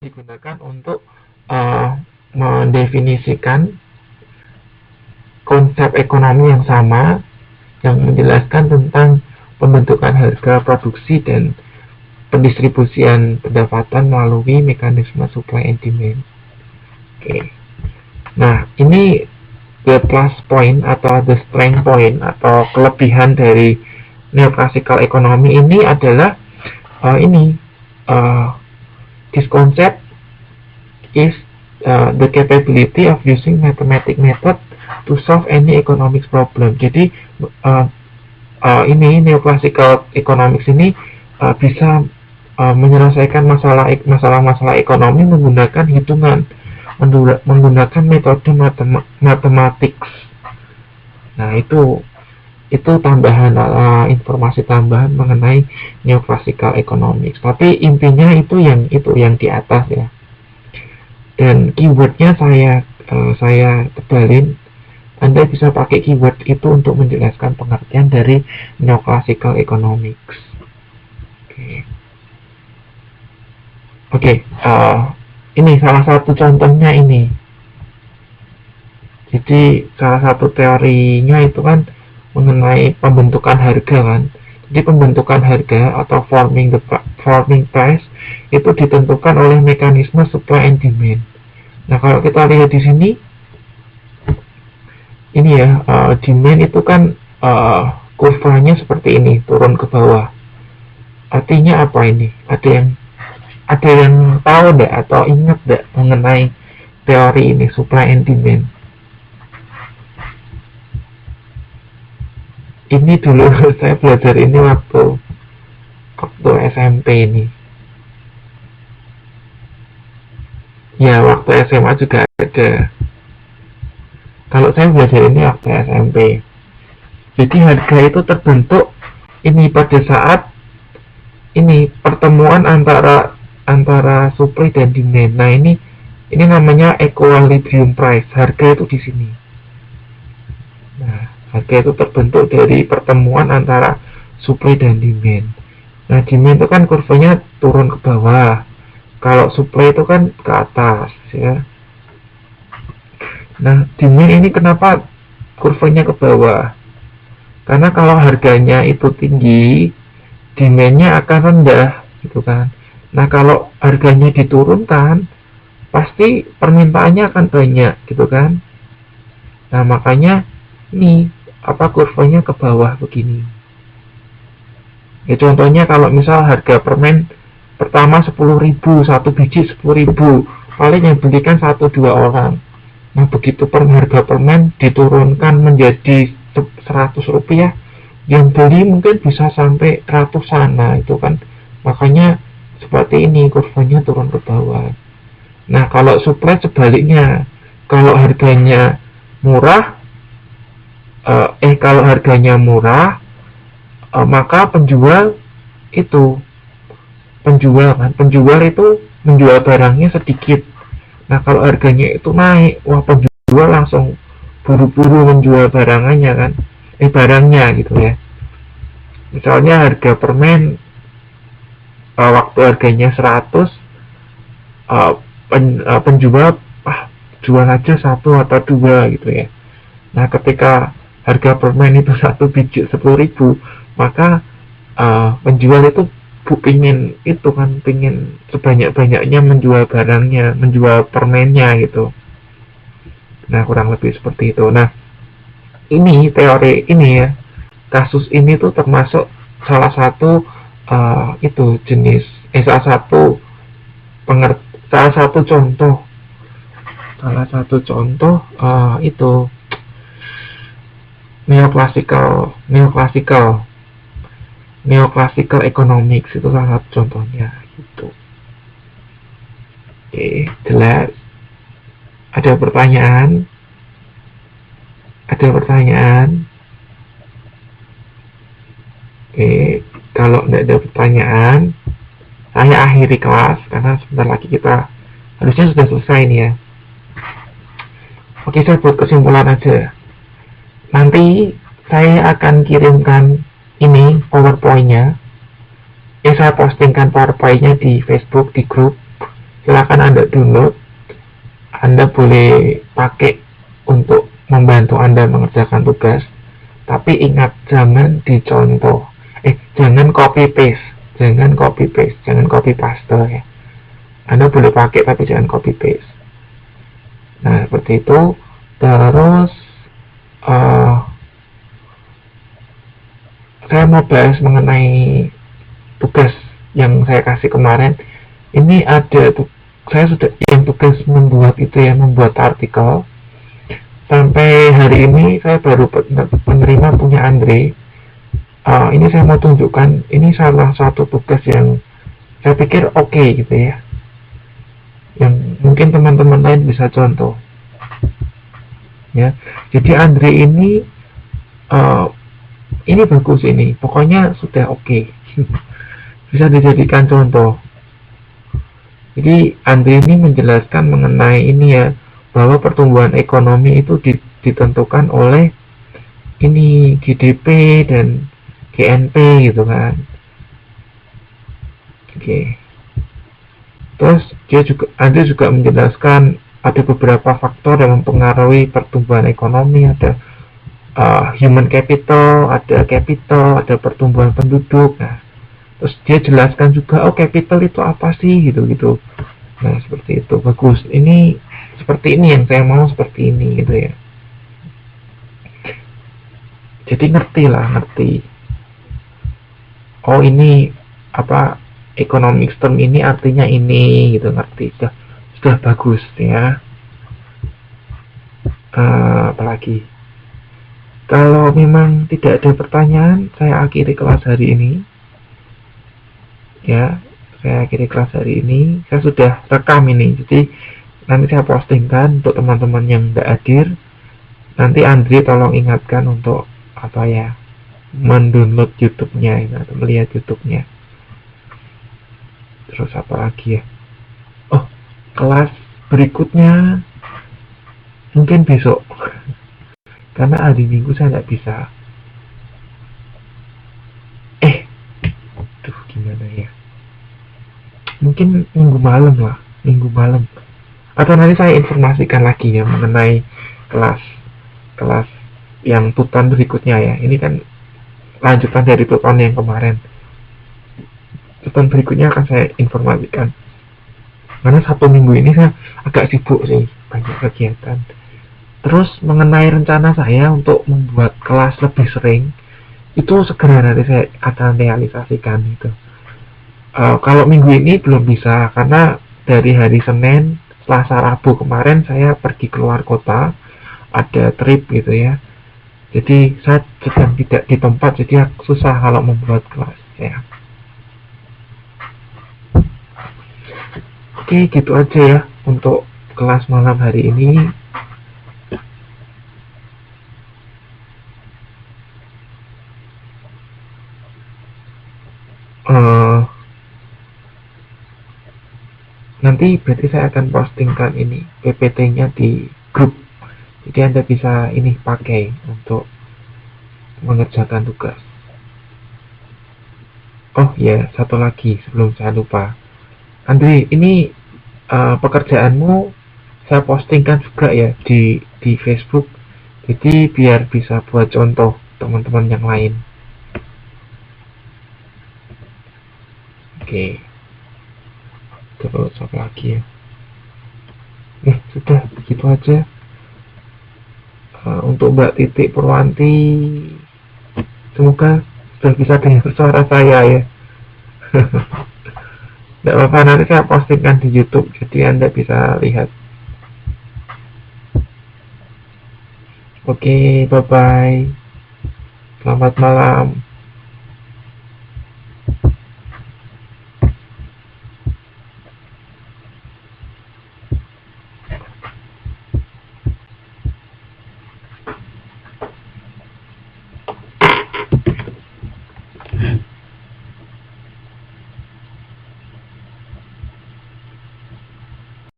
digunakan untuk mendefinisikan konsep ekonomi yang sama, yang menjelaskan tentang pembentukan harga produksi dan pendistribusian pendapatan melalui mekanisme supply and demand. Oke. Nah, ini the plus point atau the strength point atau kelebihan dari neoclassical economy ini adalah this concept is the capability of using mathematical method to solve any economics problem. Jadi ini neoclassical economics ini bisa menyelesaikan masalah-masalah ekonomi menggunakan hitungan, menggunakan metode matematik. Nah, itu tambahan informasi tambahan mengenai neoclassical economics. Tapi intinya itu yang di atas ya. Dan keywordnya saya tebalin. Anda bisa pakai keyword itu untuk menjelaskan pengertian dari neoclassical economics. Oke. Ini salah satu contohnya ini. Jadi salah satu teorinya itu kan mengenai pembentukan harga kan. Jadi pembentukan harga atau forming price itu ditentukan oleh mekanisme supply and demand. Nah, kalau kita lihat di sini, ini ya, demand itu kan kurvanya seperti ini, turun ke bawah. Artinya apa ini? Ada yang tahu enggak atau ingat enggak mengenai teori ini, supply and demand? Ini dulu saya belajar ini waktu SMP ini. Ya, waktu SMA juga ada. Kalau saya belajar ini waktu SMP. Jadi harga itu terbentuk ini pada saat ini pertemuan antara supply dan demand. Nah, ini namanya equilibrium price. Harga itu di sini. Nah, harga itu terbentuk dari pertemuan antara supply dan demand. Nah, demand itu kan kurvanya turun ke bawah. Kalau supply itu kan ke atas ya. Nah, demand ini kenapa kurvanya ke bawah? Karena kalau harganya itu tinggi, demand-nya akan rendah gitu kan. Nah, kalau harganya diturunkan, pasti permintaannya akan banyak gitu kan. Nah, makanya ini kurvanya ke bawah begini. Ya, contohnya kalau misal harga permen pertama 10.000, satu biji 10.000, paling yang belikan 1-2 orang. Nah, begitu harga permen diturunkan menjadi 100 rupiah, yang beli mungkin bisa sampai ratusan. Nah, itu kan makanya seperti ini kurvanya turun ke bawah. Nah, kalau supply sebaliknya, kalau harganya murah, maka penjual itu menjual barangnya sedikit. Nah, kalau harganya itu naik, wah, penjual langsung buru-buru menjual barangnya gitu ya. Misalnya harga permen waktu harganya 100, penjual jual aja 1 atau 2 gitu ya. Nah, ketika harga permen itu 1 biji 10.000, maka penjual itu pingin sebanyak-banyaknya menjual barangnya, menjual permennya gitu. Nah, kurang lebih seperti itu. Nah, ini teori ini ya, kasus ini tuh termasuk salah satu contoh itu neoclassical economics, itu salah satu contohnya gitu. Oke, jelas. Ada pertanyaan? Oke, kalau tidak ada pertanyaan, saya akhiri kelas karena sebentar lagi kita harusnya sudah selesai nih ya. Oke, saya buat kesimpulan aja. Nanti saya akan kirimkan ini PowerPoint-nya. Saya postingkan PowerPoint-nya di Facebook, di grup. Silakan Anda download. Anda boleh pakai untuk membantu Anda mengerjakan tugas. Tapi ingat, jangan dicontoh. Jangan copy paste. Jangan copy paste. Jangan copy paste ya. Anda boleh pakai tapi jangan copy paste. Nah, seperti itu. Terus saya mau bahas mengenai tugas yang saya kasih kemarin. Ini ada saya sudah yang tugas membuat itu ya, membuat artikel. Sampai hari ini saya baru menerima punya Andre. Ini saya mau tunjukkan, ini salah satu tugas yang saya pikir oke gitu ya, yang mungkin teman-teman lain bisa contoh ya. Jadi Andre ini bagus, ini pokoknya sudah oke. Bisa dijadikan contoh. Jadi Andre ini menjelaskan mengenai ini ya, bahwa pertumbuhan ekonomi itu ditentukan oleh ini GDP dan GNP gitu kan. Oke. Terus Andre juga menjelaskan ada beberapa faktor yang mempengaruhi pertumbuhan ekonomi. Ada human capital, ada pertumbuhan penduduk. Nah, terus dia jelaskan juga, capital itu apa sih gitu. Nah, seperti itu. Bagus. Ini seperti ini yang saya mau, seperti ini gitu ya. Jadi ngerti. Oh, ini apa, economic term ini artinya ini gitu, ngerti. Sudah bagus ya. Apalagi kalau memang tidak ada pertanyaan, saya akhiri kelas hari ini ya. Saya sudah rekam ini, jadi nanti saya postingkan untuk teman-teman yang tidak hadir. Nanti Andre tolong ingatkan untuk apa ya, mendownload YouTube-nya atau melihat YouTube-nya. Terus apa lagi ya? Kelas berikutnya mungkin besok, karena hari Minggu saya tidak bisa. Gimana ya? Mungkin minggu malam. Atau nanti saya informasikan lagi ya mengenai kelas yang tutan berikutnya ya. Ini kan lanjutan dari tutan yang kemarin. Tutan berikutnya akan saya informasikan. Karena Sabtu Minggu ini saya agak sibuk sih, banyak kegiatan. Terus mengenai rencana saya untuk membuat kelas lebih sering, itu segera nanti saya akan realisasikan itu. Kalau minggu ini belum bisa, karena dari hari Senin, Selasa, Rabu kemarin saya pergi keluar kota, ada trip gitu ya. Jadi saya sedang tidak di tempat, jadi susah kalau membuat kelas ya. Oke, gitu aja ya untuk kelas malam hari ini. Nanti berarti saya akan postingkan ini PPT-nya di grup, jadi Anda bisa ini pakai untuk mengerjakan tugas. Oh ya, satu lagi sebelum saya lupa, Andre, ini pekerjaanmu saya postingkan juga ya di Facebook, jadi biar bisa buat contoh teman-teman yang lain. Oke. Terus apa lagi ya? Sudah begitu aja. Untuk Mbak Titik Purwanti, semoga sudah bisa dengar suara saya ya. Tidak apa-apa, nanti saya postingkan di YouTube, jadi Anda bisa lihat. Oke, bye-bye. Selamat malam.